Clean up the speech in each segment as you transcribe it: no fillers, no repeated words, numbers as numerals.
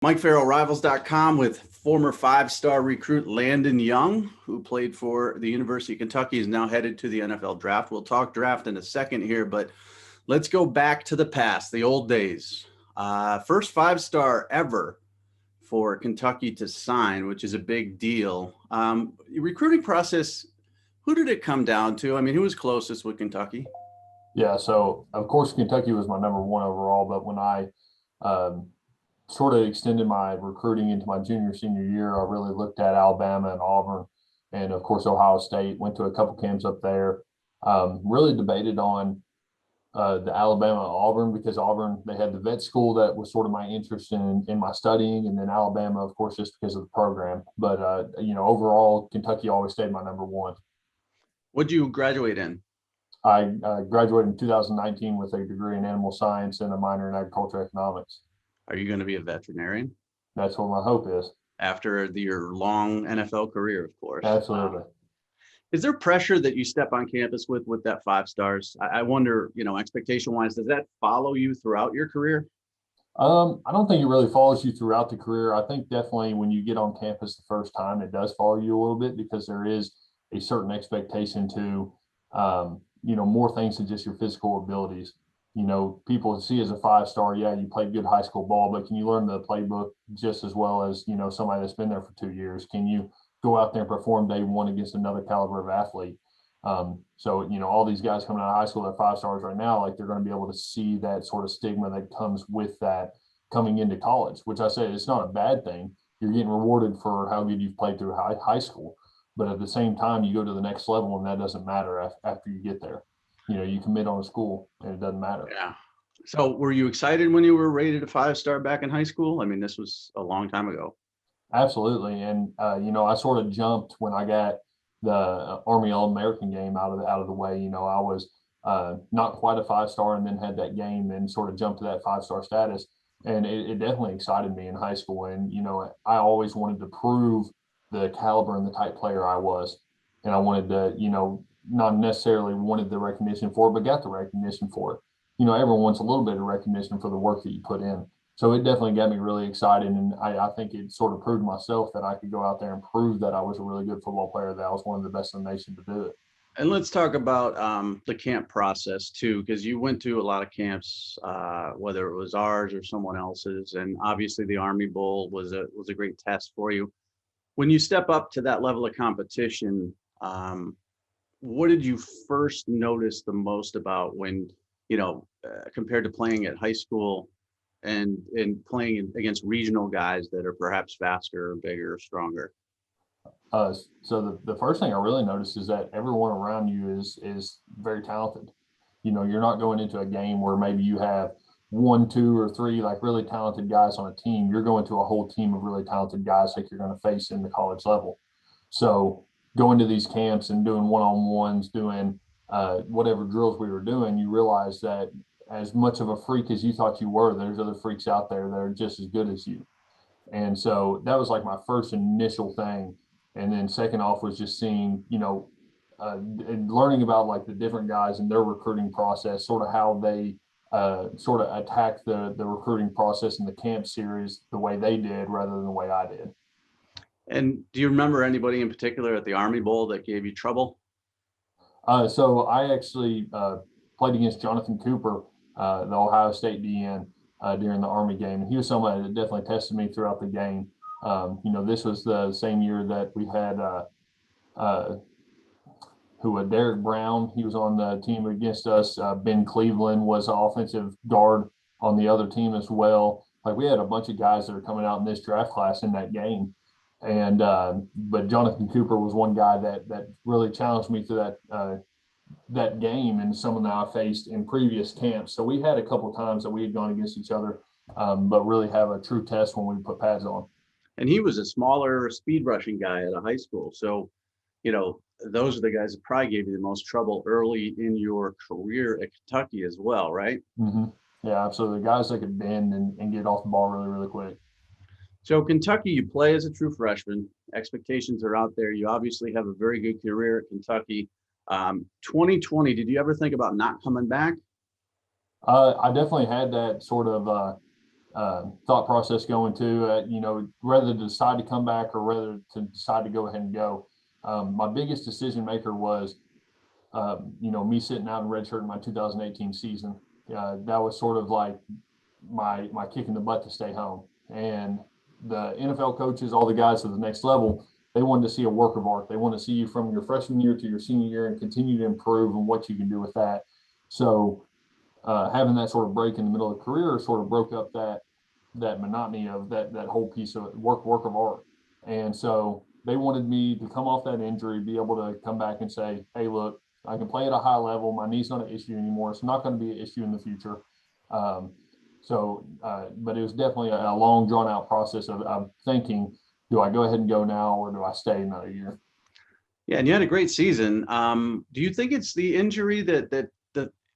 Mike Farrell, Rivals.com, with former five-star recruit Landon Young, who played for the University of Kentucky, is now headed to the NFL draft. We'll talk draft in a second here, but let's go back to the past, the old days. First five-star ever for Kentucky to sign, which is a big deal. Recruiting process, who did it come down to? I mean, who was closest with Kentucky? Yeah, so of course Kentucky was my number one overall, but when I sort of extended my recruiting into my senior year, I really looked at Alabama and Auburn, and of course Ohio State. Went to a couple camps up there. Really debated on the Alabama Auburn because Auburn, they had the vet school that was sort of my interest in my studying, and then Alabama, of course, just because of the program. But overall, Kentucky always stayed my number one. What did you graduate in? I graduated in 2019 with a degree in animal science and a minor in agricultural economics. Are you going to be a veterinarian That's what my hope is. after your long NFL career, of course? Absolutely. Is there pressure that you step on campus with that five stars? I wonder, expectation wise, does that follow you throughout your career? I don't think it really follows you throughout the career. I think definitely when you get on campus the first time, it does follow you a little bit because there is a certain expectation to, more things than just your physical abilities. People see as a five-star, yeah, you played good high school ball, but can you learn the playbook just as well as, somebody that's been there for 2 years? Can you go out there and perform day one against another caliber of athlete? All these guys coming out of high school, they're five stars right now, like they're going to be able to see that sort of stigma that comes with that coming into college, which I say it's not a bad thing. You're getting rewarded for how good you've played through high school. But at the same time, you go to the next level and that doesn't matter after you get there. You commit on a school and it doesn't matter. Yeah. So were you excited when you were rated a five-star back in high school? I mean, this was a long time ago. Absolutely. And, I sort of jumped when I got the Army All-American game out of the way. I was not quite a five-star and then had that game and sort of jumped to that five-star status. And it definitely excited me in high school. And, I always wanted to prove the caliber and the type player I was. And I wanted to, not necessarily wanted the recognition for it, but got the recognition for it. Everyone wants a little bit of recognition for the work that you put in. So it definitely got me really excited. And I think it sort of proved myself that I could go out there and prove that I was a really good football player, that I was one of the best in the nation to do it. And let's talk about the camp process too, because you went to a lot of camps, whether it was ours or someone else's, and obviously the Army Bowl was a great test for you. When you step up to that level of competition, what did you first notice the most about when, compared to playing at high school and playing against regional guys that are perhaps faster, bigger, stronger? So the first thing I really noticed is that everyone around you is very talented. You're not going into a game where maybe you have one, two, or three like really talented guys on a team. You're going to a whole team of really talented guys like you're going to face in the college level. So going to these camps and doing one-on-ones, doing whatever drills we were doing, you realize that as much of a freak as you thought you were, there's other freaks out there that are just as good as you. And so that was like my first initial thing. And then second off was just seeing, and learning about like the different guys and their recruiting process, sort of how they sort of attack the recruiting process in the camp series the way they did rather than the way I did. And do you remember anybody in particular at the Army Bowl that gave you trouble? So I actually played against Jonathan Cooper, the Ohio State DN, during the Army game. And he was somebody that definitely tested me throughout the game. This was the same year that we had Derek Brown. He was on the team against us. Ben Cleveland was an offensive guard on the other team as well. Like we had a bunch of guys that are coming out in this draft class in that game. And but Jonathan Cooper was one guy that really challenged me through that game and someone that I faced in previous camps. So we had a couple of times that we had gone against each other, but really have a true test when we put pads on. And he was a smaller speed rushing guy at a high school. So, those are the guys that probably gave you the most trouble early in your career at Kentucky as well, right? Mm-hmm. Yeah, absolutely. Guys that could bend and get off the ball really, really quick. So Kentucky, you play as a true freshman. Expectations are out there. You obviously have a very good career at Kentucky. 2020, did you ever think about not coming back? I definitely had that sort of thought process going to, whether to decide to come back or whether to decide to go ahead and go. My biggest decision maker was, me sitting out in redshirt in my 2018 season. That was sort of like my kick in the butt to stay home. And the NFL coaches, all the guys at the next level, they wanted to see a work of art. They want to see you from your freshman year to your senior year and continue to improve and what you can do with that. So having that sort of break in the middle of the career sort of broke up that monotony of that whole piece of work of art. And so they wanted me to come off that injury, be able to come back and say, hey, look, I can play at a high level. My knee's not an issue anymore. It's not going to be an issue in the future. But it was definitely a long, drawn out process of thinking, do I go ahead and go now or do I stay another year? Yeah, and you had a great season. Do you think it's the injury that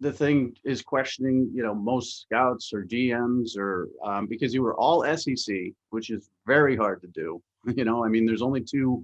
the thing is questioning, most scouts or GMs or because you were all SEC, which is very hard to do. I mean, there's only two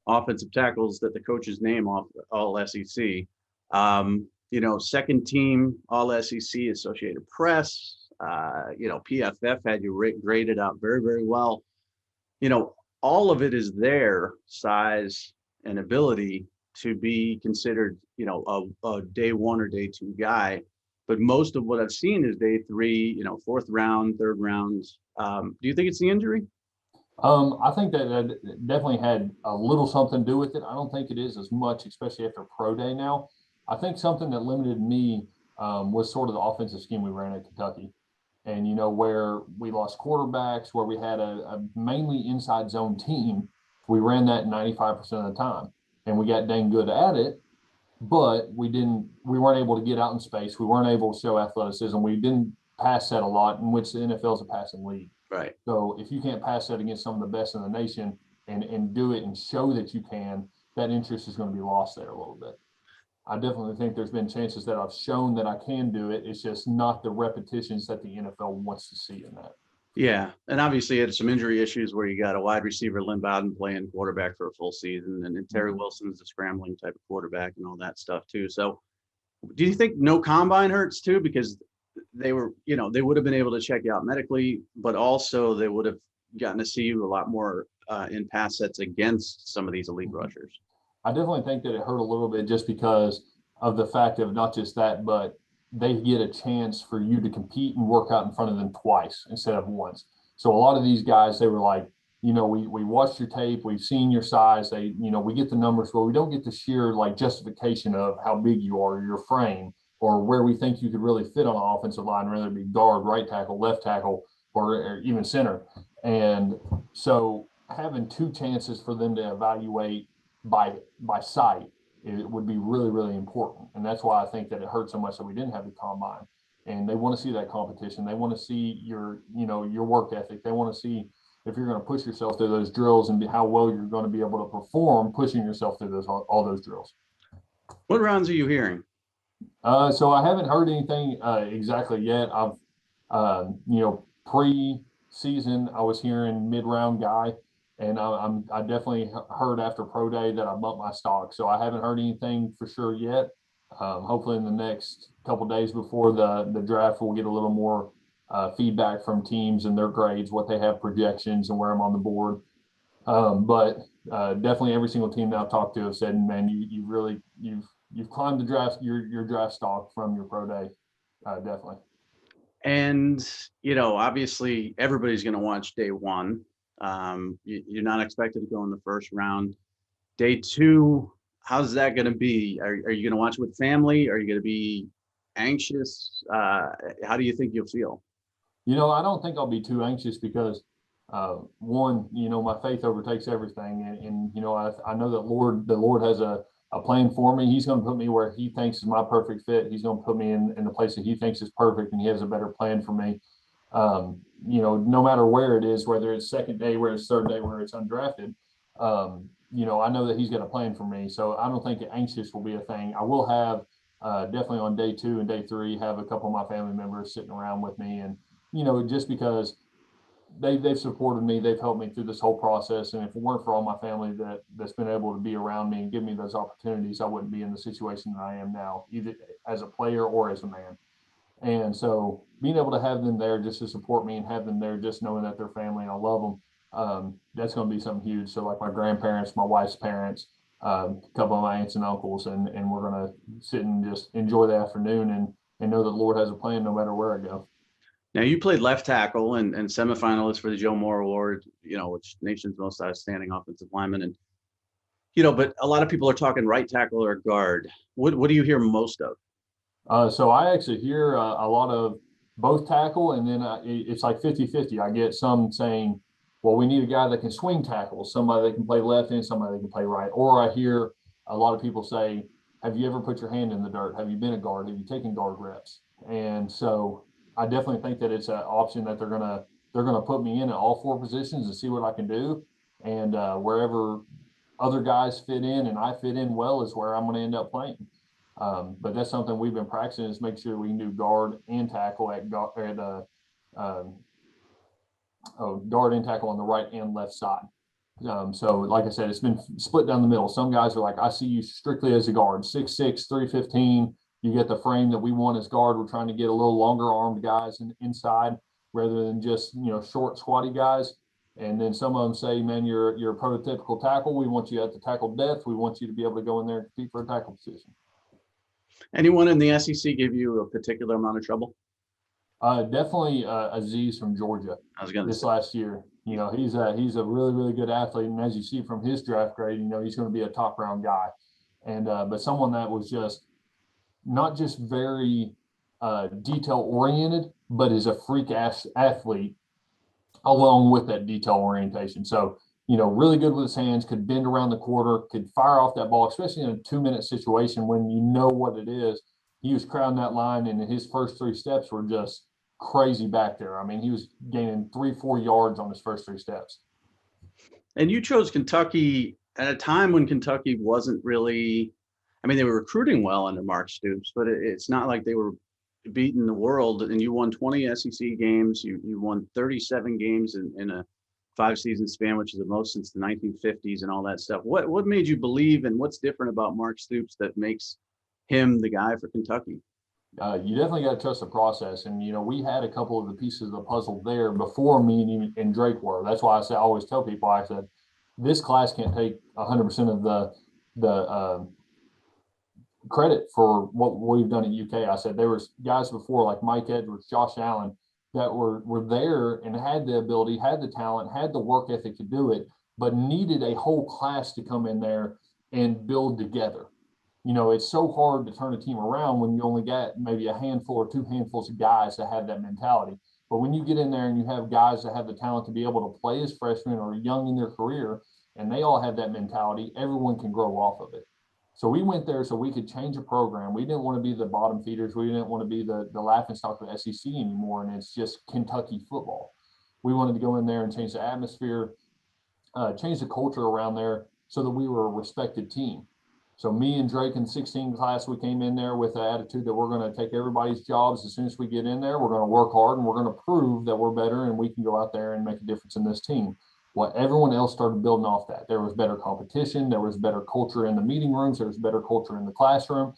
offensive tackles that the coaches name off all SEC. Second team all SEC Associated Press. PFF had you graded out very, very well. All of it is there, size and ability to be considered, a day one or day two guy. But most of what I've seen is day three, fourth round, third rounds. Do you think it's the injury? I think that definitely had a little something to do with it. I don't think it is as much, especially after pro day now. I think something that limited me was sort of the offensive scheme we ran at Kentucky. And, where we lost quarterbacks, where we had a mainly inside zone team, we ran that 95% of the time. And we got dang good at it, but we weren't able to get out in space. We weren't able to show athleticism. We didn't pass set a lot, in which the NFL is a passing league. Right. So if you can't pass that against some of the best in the nation and do it and show that you can, that interest is going to be lost there a little bit. I definitely think there's been chances that I've shown that I can do it. It's just not the repetitions that the NFL wants to see in that. Yeah, and obviously you had some injury issues where you got a wide receiver, Lynn Bowden, playing quarterback for a full season, and Terry Wilson's a scrambling type of quarterback and all that stuff too. So do you think no combine hurts too? Because they were, they would have been able to check you out medically, but also they would have gotten to see you a lot more in pass sets against some of these elite rushers. I definitely think that it hurt a little bit just because of the fact of not just that, but they get a chance for you to compete and work out in front of them twice instead of once. So a lot of these guys, they were like, we watched your tape, we've seen your size, we get the numbers, but we don't get the sheer like justification of how big you are, your frame, or where we think you could really fit on an offensive line, whether it be guard, right tackle, left tackle, or even center. And so having two chances for them to evaluate by sight, it would be really, really important. And that's why I think that it hurt so much that we didn't have the combine. And they want to see that competition. They want to see your work ethic. They want to see if you're going to push yourself through those drills and how well you're going to be able to perform pushing yourself through all those drills. What rounds are you hearing? So I haven't heard anything exactly yet. I've, pre-season, I was hearing mid-round guy. And I definitely heard after pro day that I bumped my stock. So I haven't heard anything for sure yet. Hopefully in the next couple days before the draft, we'll get a little more feedback from teams and their grades, what they have projections and where I'm on the board. But definitely every single team that I've talked to have said, man, you've climbed the draft, your draft stock from your pro day. Definitely. And, obviously everybody's going to watch day one. You're not expected to go in the first round. Day two, how's that going to be? Are you going to watch with family? Are you going to be anxious? How do you think you'll feel? I don't think I'll be too anxious because one, my faith overtakes everything. And I know that the Lord has a plan for me. He's going to put me where he thinks is my perfect fit. He's going to put me in the place that he thinks is perfect, and he has a better plan for me. No matter where it is, whether it's second day, whether it's third day, where it's undrafted, I know that he's got a plan for me. So I don't think anxious will be a thing. I will have definitely on day two and day three, have a couple of my family members sitting around with me. And, just because they've supported me, they've helped me through this whole process. And if it weren't for all my family that's been able to be around me and give me those opportunities, I wouldn't be in the situation that I am now, either as a player or as a man. And so being able to have them there just to support me and have them there just knowing that they're family and I love them, that's going to be something huge. So like my grandparents, my wife's parents, a couple of my aunts and uncles, and we're going to sit and just enjoy the afternoon and know that the Lord has a plan no matter where I go. Now you played left tackle and semifinalist for the Joe Moore Award, which nation's most outstanding offensive lineman. And, but a lot of people are talking right tackle or guard. What do you hear most of? So I actually hear a lot of both tackle, and then it's like 50-50. I get some saying, well, we need a guy that can swing tackle, somebody that can play left and somebody that can play right. Or I hear a lot of people say, have you ever put your hand in the dirt? Have you been a guard? Have you taken guard reps? And so I definitely think that it's an option that they're gonna put me in at all four positions and see what I can do. And wherever other guys fit in and I fit in well is where I'm going to end up playing. But that's something we've been practicing is make sure we can do guard and tackle guard and tackle on the right and left side. So like I said, it's been split down the middle. Some guys are like, I see you strictly as a guard, 6'6", 315. You get the frame that we want as guard. We're trying to get a little longer armed guys inside rather than just, short, squatty guys. And then some of them say, man, you're a prototypical tackle. We want you at the tackle depth. We want you to be able to go in there and compete for a tackle position. Anyone in the SEC give you a particular amount of trouble? Definitely Aziz from Georgia. I was going to say. Last year. He's a really, really good athlete. And as you see from his draft grade, he's going to be a top round guy. And but someone that was just not just very detail oriented, but is a freak ass athlete along with that detail orientation. So, really good with his hands, could bend around the quarter, could fire off that ball, especially in a 2-minute situation when you know what it is. He was crowding that line, and his first 3 steps were just crazy back there. I mean, he was gaining 3-4 yards on his first 3 steps. And you chose Kentucky at a time when Kentucky wasn't really, they were recruiting well under Mark Stoops, but it's not like they were beating the world. And you won 20 SEC games. You won 37 games in a 5-season span, which is the most since the 1950s and all that stuff. What made you believe, and what's different about Mark Stoops that makes him the guy for Kentucky? You definitely got to trust the process. And, we had a couple of the pieces of the puzzle there before me and Drake were. That's why I always tell people, I said, this class can't take 100% of the credit for what we've done at UK. I said, there was guys before like Mike Edwards, Josh Allen, that were there and had the ability, had the talent, had the work ethic to do it, but needed a whole class to come in there and build together. It's so hard to turn a team around when you only got maybe a handful or 2 handfuls of guys that have that mentality. But when you get in there and you have guys that have the talent to be able to play as freshmen or young in their career, and they all have that mentality, everyone can grow off of it. So we went there so we could change a program. We didn't want to be the bottom feeders. We didn't want to be the laughingstock of the SEC anymore, and it's just Kentucky football. We wanted to go in there and change the atmosphere, change the culture around there so that we were a respected team. So me and Drake in the 16 class, we came in there with the attitude that we're going to take everybody's jobs as soon as we get in there. We're going to work hard and we're going to prove that we're better and we can go out there and make a difference in this team. Well, everyone else started building off that. There was better competition. There was better culture in the meeting rooms. There was better culture in the classroom.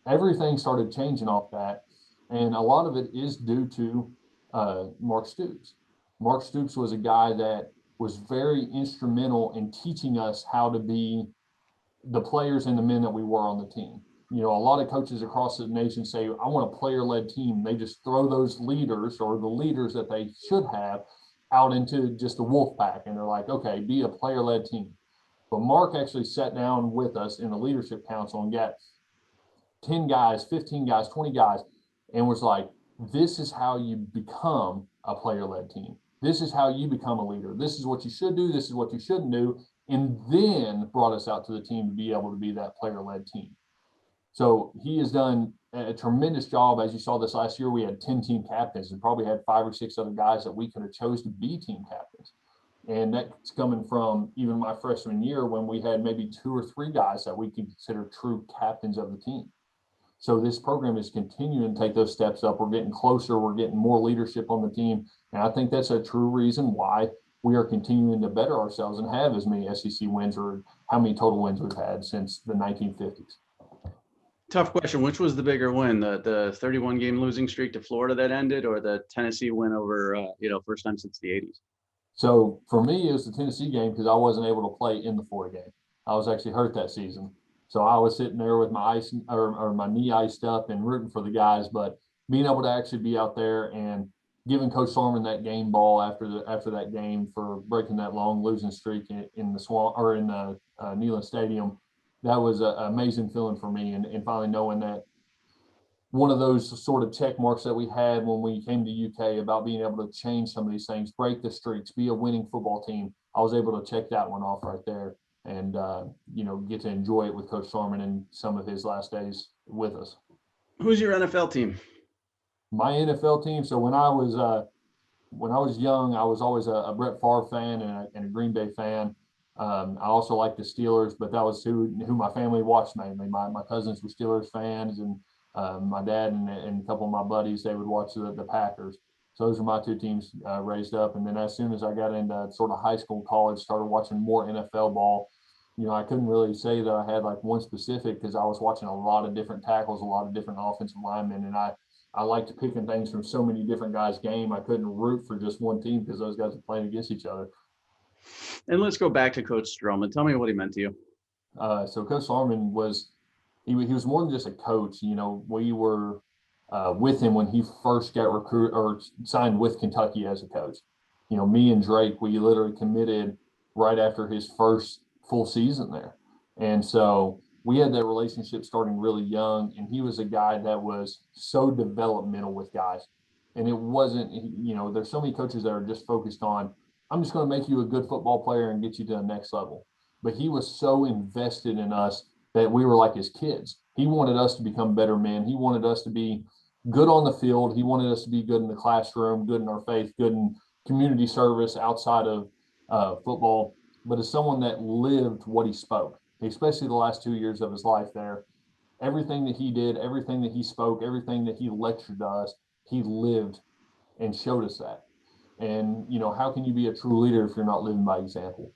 Everything started changing off that. And a lot of it is due to Mark Stoops. Mark Stoops was a guy that was very instrumental in teaching us how to be the players and the men that we were on the team. A lot of coaches across the nation say, I want a player-led team. They just throw those leaders or the leaders that they should have out into just the wolf pack. And they're like, okay, be a player-led team. But Mark actually sat down with us in the leadership council and got 10 guys, 15 guys, 20 guys, and was like, this is how you become a player-led team. This is how you become a leader. This is what you should do. This is what you shouldn't do. And then brought us out to the team to be able to be that player-led team. So he has done a tremendous job. As you saw this last year, we had 10 team captains and probably had 5 or 6 other guys that we could have chose to be team captains. And that's coming from even my freshman year when we had maybe 2 or 3 guys that we could consider true captains of the team. So this program is continuing to take those steps up. We're getting closer. We're getting more leadership on the team. And I think that's a true reason why we are continuing to better ourselves and have as many SEC wins or how many total wins we've had since the 1950s. Tough question. Which was the bigger win, the 31 game losing streak to Florida that ended, or the Tennessee win over first time since the 80s? So for me, it was the Tennessee game because I wasn't able to play in the Florida game. I was actually hurt that season. So I was sitting there with my ice or my knee iced up and rooting for the guys, but being able to actually be out there and giving Coach Sorman that game ball after that game for breaking that long losing streak in the Swamp or in the Neyland Stadium, that was an amazing feeling for me. And finally knowing that one of those sort of check marks that we had when we came to UK about being able to change some of these things, break the streaks, be a winning football team. I was able to check that one off right there and, get to enjoy it with Coach Sorman and some of his last days with us. Who's your NFL team? My NFL team. So when I was young, I was always a Brett Favre fan and a Green Bay fan. I also liked the Steelers, but that was who my family watched mainly. My cousins were Steelers fans, and my dad and a couple of my buddies, they would watch the Packers. So those are my two teams raised up. And then as soon as I got into sort of high school, college, started watching more NFL ball. I couldn't really say that I had like one specific because I was watching a lot of different tackles, a lot of different offensive linemen, and I liked picking things from so many different guys' game. I couldn't root for just one team because those guys were playing against each other. And let's go back to Coach Stroman. Tell me what he meant to you. So Coach Sorman he was more than just a coach. We were with him when he first got recruited or signed with Kentucky as a coach. Me and Drake, we literally committed right after his first full season there. And so we had that relationship starting really young, and he was a guy that was so developmental with guys. And it wasn't, there's so many coaches that are just focused on, I'm just going to make you a good football player and get you to the next level. But he was so invested in us that we were like his kids. He wanted us to become better men. He wanted us to be good on the field. He wanted us to be good in the classroom, good in our faith, good in community service outside of football. But as someone that lived what he spoke, especially the last 2 years of his life there, everything that he did, everything that he spoke, everything that he lectured to us, he lived and showed us that. And, how can you be a true leader if you're not living by example?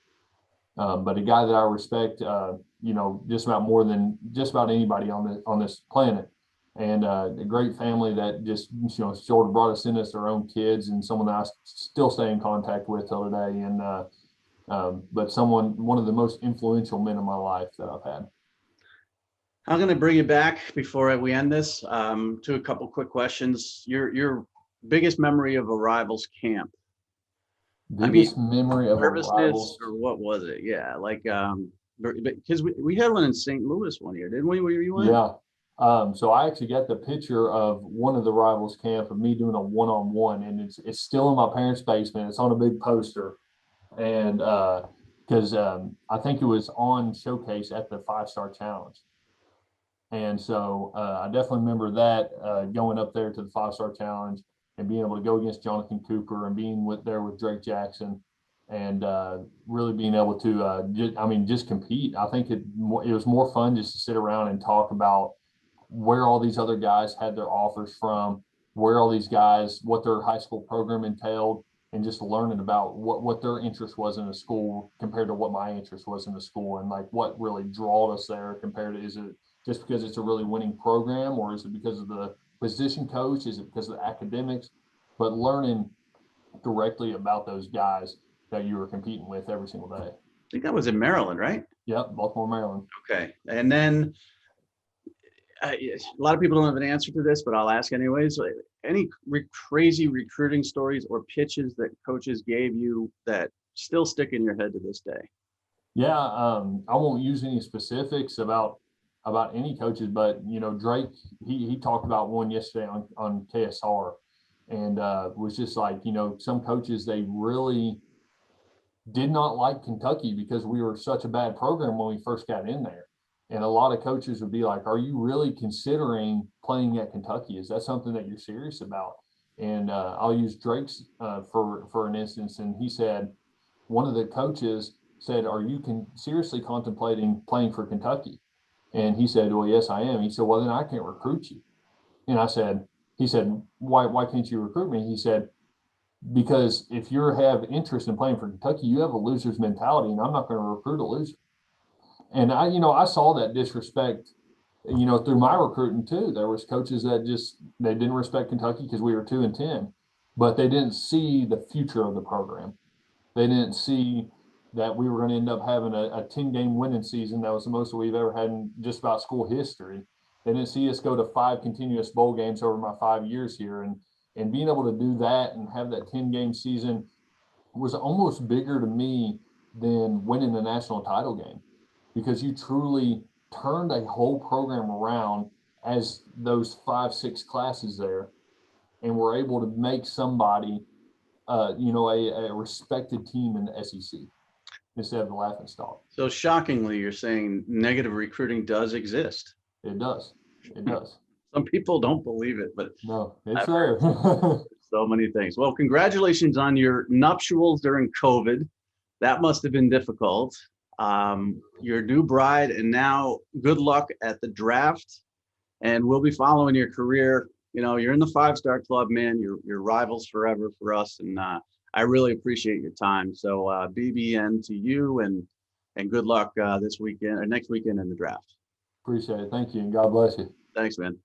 But a guy that I respect, just about more than just about anybody on this planet, and a great family that just sort of brought us in as their own kids, and someone that I still stay in contact with till today. And but one of the most influential men in my life that I've had. I'm going to bring you back before we end this to a couple quick questions. Your biggest memory of a Rivals camp? Biggest memory of nervousness, or what was it? Yeah, like because we had one in St. Louis one year, didn't we? Were you in? Yeah. So I actually got the picture of one of the Rivals camp of me doing a one-on-one, and it's still in my parents' basement. It's on a big poster, and because I think it was on showcase at the 5-Star Challenge. And so I definitely remember that going up there to the 5-Star Challenge and being able to go against Jonathan Cooper and being there with Drake Jackson and really being able to just compete. I think it was more fun just to sit around and talk about where all these other guys had their offers from, where all these guys, what their high school program entailed, and just learning about what their interest was in the school compared to what my interest was in the school, and like what really drawed us there compared to, is it just because it's a really winning program, or is it because of the position coach? Is it because of the academics? But learning directly about those guys that you were competing with every single day. I think that was in Maryland, right? Yep, Baltimore, Maryland. Okay. And then a lot of people don't have an answer to this, but I'll ask anyways. Any crazy recruiting stories or pitches that coaches gave you that still stick in your head to this day? Yeah, I won't use any specifics about any coaches, but Drake, he talked about one yesterday on KSR, and was just like, some coaches, they really did not like Kentucky because we were such a bad program when we first got in there. And a lot of coaches would be like, are you really considering playing at Kentucky? Is that something that you're serious about? And I'll use Drake's for an instance. And he said, one of the coaches said, are you seriously contemplating playing for Kentucky? And he said, well, yes, I am. He said, well, then I can't recruit you. And he said, why can't you recruit me? He said, because if you have interest in playing for Kentucky, you have a loser's mentality, and I'm not going to recruit a loser. And I saw that disrespect through my recruiting too, there was coaches that they didn't respect Kentucky because we were 2-10, but they didn't see the future of the program. They didn't see that we were going to end up having a 10-game winning season. That was the most we've ever had in just about school history. They didn't see us go to 5 continuous bowl games over my 5 years here. And being able to do that and have that 10-game season was almost bigger to me than winning the national title game, because you truly turned a whole program around as those 5-6 classes there, and were able to make somebody, a respected team in the SEC instead of the laughing stock. So shockingly, you're saying negative recruiting does exist. It does. It does. Some people don't believe it, but no, it's I've there. so many things. Well, congratulations on your nuptials during COVID. That must have been difficult. Your new bride, and now good luck at the draft. And we'll be following your career. You're in the 5-star club, man. You're rivals forever for us. And I really appreciate your time. So BBN to you, and good luck this weekend or next weekend in the draft. Appreciate it. Thank you. And God bless you. Thanks, man.